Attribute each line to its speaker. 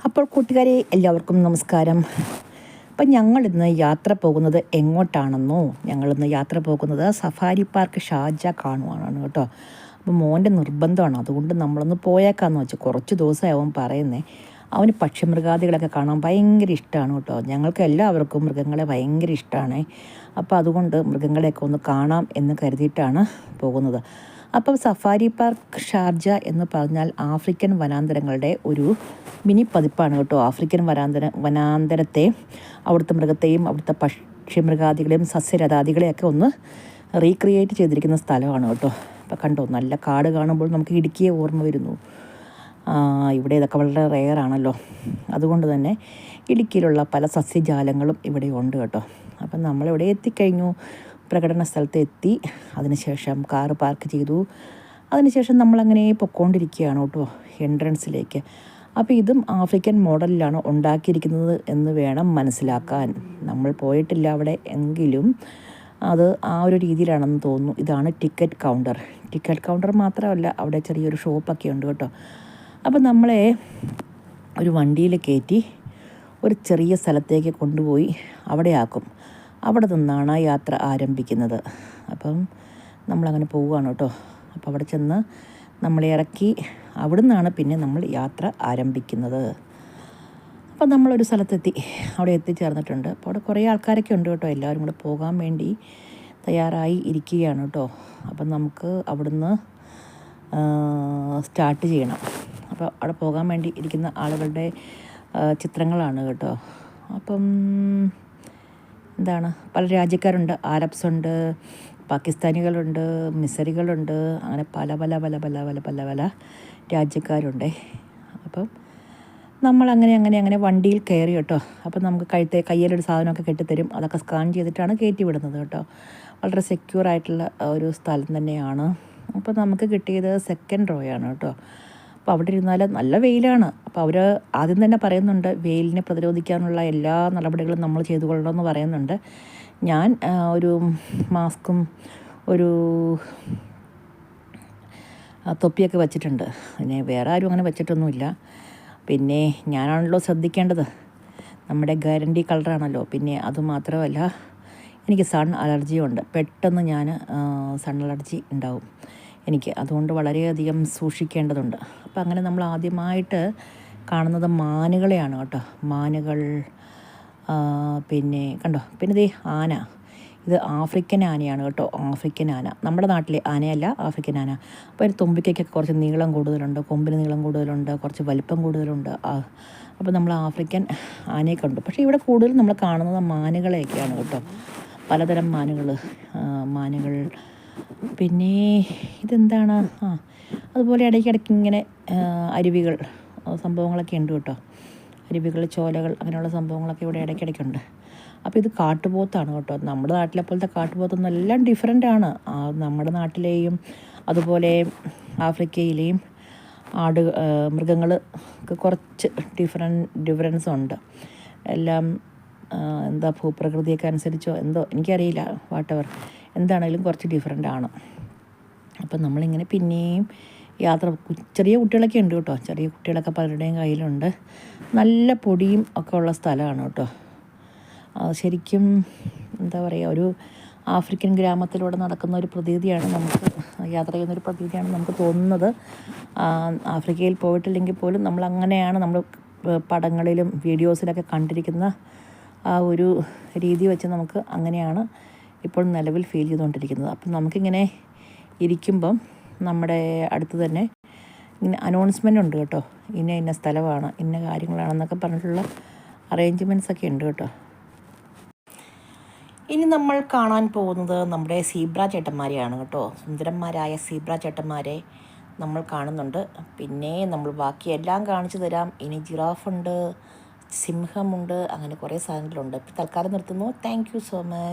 Speaker 1: അപ്പോൾ കൂട്ടുകാരെ എല്ലാവർക്കും നമസ്കാരം. അപ്പം ഞങ്ങളിന്ന് യാത്ര പോകുന്നത് എങ്ങോട്ടാണെന്നോ, ഞങ്ങളിന്ന് യാത്ര പോകുന്നത് സഫാരി പാർക്ക് ഷാർജ കാണുവാനാണ് കേട്ടോ. അപ്പോൾ മോൻ്റെ നിർബന്ധമാണ്, അതുകൊണ്ട് നമ്മളൊന്ന് പോയേക്കാന്ന് വെച്ചു. കുറച്ച് ദിവസമാവും പറയുന്നത്. അവന് പക്ഷിമൃഗാദികളൊക്കെ കാണാൻ ഭയങ്കര ഇഷ്ടമാണ് കേട്ടോ. ഞങ്ങൾക്ക് എല്ലാവർക്കും മൃഗങ്ങളെ ഭയങ്കര ഇഷ്ടമാണ്. അപ്പോൾ അതുകൊണ്ട് മൃഗങ്ങളെയൊക്കെ ഒന്ന് കാണാം എന്ന് കരുതിയിട്ടാണ് പോകുന്നത്. അപ്പം സഫാരി പാർക്ക് ഷാർജ എന്ന് പറഞ്ഞാൽ ആഫ്രിക്കൻ വനാന്തരങ്ങളുടെ ഒരു മിനി പതിപ്പാണ് കേട്ടോ. ആഫ്രിക്കൻ വനാന്തരത്തെ, അവിടുത്തെ മൃഗത്തെയും അവിടുത്തെ പക്ഷിമൃഗാദികളെയും സസ്യലതാദികളെയൊക്കെ ഒന്ന് റീക്രിയേറ്റ് ചെയ്തിരിക്കുന്ന സ്ഥലമാണ് കേട്ടോ. അപ്പോൾ കണ്ടോ, നല്ല കാട് കാണുമ്പോൾ നമുക്ക് ഇടുക്കിയെ ഓർമ്മ വരുന്നു. ഇവിടെ ഇതൊക്കെ വളരെ റെയറാണല്ലോ. അതുകൊണ്ട് തന്നെ ഇടുക്കിയിലുള്ള പല സസ്യജാലങ്ങളും ഇവിടെ ഉണ്ട് കേട്ടോ. അപ്പം നമ്മളിവിടെ എത്തിക്കഴിഞ്ഞു, പ്രകടന സ്ഥലത്ത് എത്തി. അതിനുശേഷം കാറ് പാർക്ക് ചെയ്തു. അതിനുശേഷം നമ്മളങ്ങനെ പൊയ്ക്കൊണ്ടിരിക്കുകയാണ് കേട്ടോ എൻട്രൻസിലേക്ക്. അപ്പോൾ ഇതും ആഫ്രിക്കൻ മോഡലിലാണ് ഉണ്ടാക്കിയിരിക്കുന്നത് എന്ന് വേണം മനസ്സിലാക്കാൻ. നമ്മൾ പോയിട്ടില്ല അവിടെ, എങ്കിലും അത് ആ ഒരു രീതിയിലാണെന്ന് തോന്നുന്നു. ഇതാണ് ടിക്കറ്റ് കൗണ്ടർ മാത്രമല്ല, അവിടെ ചെറിയൊരു ഷോപ്പൊക്കെ ഉണ്ട് കേട്ടോ. അപ്പം നമ്മളെ ഒരു വണ്ടിയിൽ കയറ്റി ഒരു ചെറിയ സ്ഥലത്തേക്ക് കൊണ്ടുപോയി അവിടെ ആക്കും. അവിടെ നിന്നാണ് യാത്ര ആരംഭിക്കുന്നത്. അപ്പം നമ്മളങ്ങനെ പോവുകയാണ് കേട്ടോ. അപ്പോൾ അവിടെ ചെന്ന് നമ്മളെ ഇറക്കി അവിടെ നിന്നാണ് പിന്നെ നമ്മൾ യാത്ര ആരംഭിക്കുന്നത്. അപ്പം നമ്മളൊരു സ്ഥലത്തെത്തി, അവിടെ എത്തിച്ചേർന്നിട്ടുണ്ട്. അപ്പോൾ അവിടെ കുറേ ആൾക്കാരൊക്കെ ഉണ്ട് കേട്ടോ. എല്ലാവരും കൂടെ പോകാൻ വേണ്ടി തയ്യാറായി ഇരിക്കുകയാണ് കേട്ടോ. അപ്പം നമുക്ക് അവിടുന്ന് സ്റ്റാർട്ട് ചെയ്യണം. അപ്പോൾ അവിടെ പോകാൻ വേണ്ടി ഇരിക്കുന്ന ആളുകളുടെ ചിത്രങ്ങളാണ് കേട്ടോ. അപ്പം എന്താണ്, പല രാജ്യക്കാരുണ്ട്. ആരബ്സ് ഉണ്ട്, പാകിസ്ഥാനികളുണ്ട്, മിസറികളുണ്ട്, അങ്ങനെ പല പല പല പല പല പല പല രാജ്യക്കാരുണ്ട്. അപ്പം നമ്മളങ്ങനെ വണ്ടിയിൽ കയറി കേട്ടോ. അപ്പം നമുക്ക് കയ്യിലൊരു സാധനമൊക്കെ കെട്ടിത്തരും. അതൊക്കെ സ്കാൻ ചെയ്തിട്ടാണ് കയറ്റി വിടുന്നത് കേട്ടോ. വളരെ സെക്യൂർ ആയിട്ടുള്ള ഒരു സ്ഥലം തന്നെയാണ്. അപ്പോൾ നമുക്ക് കിട്ടിയത് സെക്കൻഡ് റോയാണ് കേട്ടോ. അപ്പോൾ അവിടെ ഇരുന്നാൽ നല്ല വെയിലാണ്. അപ്പോൾ അവർ ആദ്യം തന്നെ പറയുന്നുണ്ട്, വെയിലിനെ പ്രതിരോധിക്കാനുള്ള എല്ലാ നടപടികളും നമ്മൾ ചെയ്തു കൊള്ളണമെന്ന് പറയുന്നുണ്ട്. ഞാൻ ഒരു മാസ്കും ഒരു തൊപ്പിയൊക്കെ വച്ചിട്ടുണ്ട്. പിന്നെ വേറെ ആരും അങ്ങനെ വെച്ചിട്ടൊന്നുമില്ല. പിന്നെ ഞാനാണല്ലോ ശ്രദ്ധിക്കേണ്ടത്, നമ്മുടെ ഗ്യാരണ്ടി കളറാണല്ലോ. പിന്നെ അതുമാത്രമല്ല, എനിക്ക് സൺ അലർജിയുണ്ട്. പെട്ടെന്ന് ഞാൻ സൺ അലർജി ഉണ്ടാവും എനിക്ക്. അതുകൊണ്ട് വളരെയധികം സൂക്ഷിക്കേണ്ടതുണ്ട്. അപ്പം അങ്ങനെ നമ്മൾ ആദ്യമായിട്ട് കാണുന്നത് മാനുകളെയാണ് കേട്ടോ. മാനുകൾ, പിന്നെ കണ്ടോ, പിന്നെ ദേ ആന. ഇത് ആഫ്രിക്കൻ ആനയാണ് കേട്ടോ. ആഫ്രിക്കൻ ആന, നമ്മുടെ നാട്ടിലെ ആനയല്ല, ആഫ്രിക്കൻ ആന. അപ്പോൾ അതിന് തുമ്പിക്കൊക്കെ കുറച്ച് നീളം കൂടുതലുണ്ട്, കൊമ്പിന് നീളം കൂടുതലുണ്ട്, കുറച്ച് വലിപ്പം കൂടുതലുണ്ട്. അപ്പോൾ നമ്മൾ ആഫ്രിക്കൻ ആനയെ കണ്ടു. പക്ഷേ ഇവിടെ കൂടുതലും നമ്മൾ കാണുന്നത് മാനുകളെയൊക്കെയാണ് കേട്ടോ. പലതരം മാനുകൾ. പിന്നെ ഇതെന്താണ്, അതുപോലെ ഇടയ്ക്കിടയ്ക്ക് ഇങ്ങനെ അരുവികൾ സംഭവങ്ങളൊക്കെ ഉണ്ട് കേട്ടോ. അരുവികൾ, ചോലകൾ, അങ്ങനെയുള്ള സംഭവങ്ങളൊക്കെ ഇവിടെ ഇടയ്ക്കിടയ്ക്കുണ്ട്. അപ്പോൾ ഇത് കാട്ടുപോത്താണ് കേട്ടോ. നമ്മുടെ നാട്ടിലെ പോലത്തെ കാട്ടുപോത്തൊന്നും എല്ലാം ഡിഫറെൻ്റാണ്. നമ്മുടെ നാട്ടിലെയും അതുപോലെ ആഫ്രിക്കയിലെയും മൃഗങ്ങൾക്ക് കുറച്ച് ഡിഫറൻസ് ഉണ്ട്. എല്ലാം എന്താ, ഭൂപ്രകൃതിയൊക്കെ അനുസരിച്ചോ എന്തോ എനിക്കറിയില്ല, വാട്ടെവർ, എന്താണെങ്കിലും കുറച്ച് ഡിഫറെൻ്റാണ്. അപ്പം നമ്മളിങ്ങനെ പിന്നെയും യാത്ര, ചെറിയ കുട്ടികളൊക്കെ ഉണ്ട് കേട്ടോ. ചെറിയ കുട്ടികളൊക്കെ പലരുടെയും കയ്യിലുണ്ട്. നല്ല പൊടിയും ഒക്കെ ഉള്ള സ്ഥലമാണ് കേട്ടോ. ശരിക്കും എന്താ പറയുക, ഒരു ആഫ്രിക്കൻ ഗ്രാമത്തിലൂടെ നടക്കുന്ന ഒരു പ്രതീതിയാണ് നമുക്ക്, യാത്ര ചെയ്യുന്നൊരു പ്രതീതിയാണ് നമുക്ക് തോന്നുന്നത്. ആഫ്രിക്കയിൽ പോയിട്ടില്ലെങ്കിൽ പോലും നമ്മളങ്ങനെയാണ് നമ്മൾ പടങ്ങളിലും വീഡിയോസിലൊക്കെ കണ്ടിരിക്കുന്ന ആ ഒരു രീതി വെച്ച് നമുക്ക് അങ്ങനെയാണ് ഇപ്പോൾ നിലവിൽ ഫീൽ ചെയ്തുകൊണ്ടിരിക്കുന്നത്. അപ്പം നമുക്കിങ്ങനെ ഇരിക്കുമ്പം നമ്മുടെ അടുത്ത് തന്നെ ഇങ്ങനെ അനൗൺസ്മെൻ്റ് ഉണ്ട് കേട്ടോ. ഇന്ന സ്ഥലമാണ്, ഇന്ന കാര്യങ്ങളാണെന്നൊക്കെ പറഞ്ഞിട്ടുള്ള അറേഞ്ച്മെൻറ്റ്സ് ഒക്കെ ഉണ്ട് കേട്ടോ. ഇനി നമ്മൾ കാണാൻ പോകുന്നത് നമ്മുടെ സീബ്ര ചേട്ടന്മാരെയാണ് കേട്ടോ. സുന്ദരന്മാരായ സീബ്ര ചേട്ടന്മാരെ നമ്മൾ കാണുന്നുണ്ട്. പിന്നെ നമ്മൾ ബാക്കിയെല്ലാം കാണിച്ചു തരാം. ഇനി ജിറാഫുണ്ട്, സിംഹമുണ്ട്, അങ്ങനെ കുറേ സാധനങ്ങളുണ്ട്. തൽക്കാലം നിർത്തുന്നു. Thank you so much.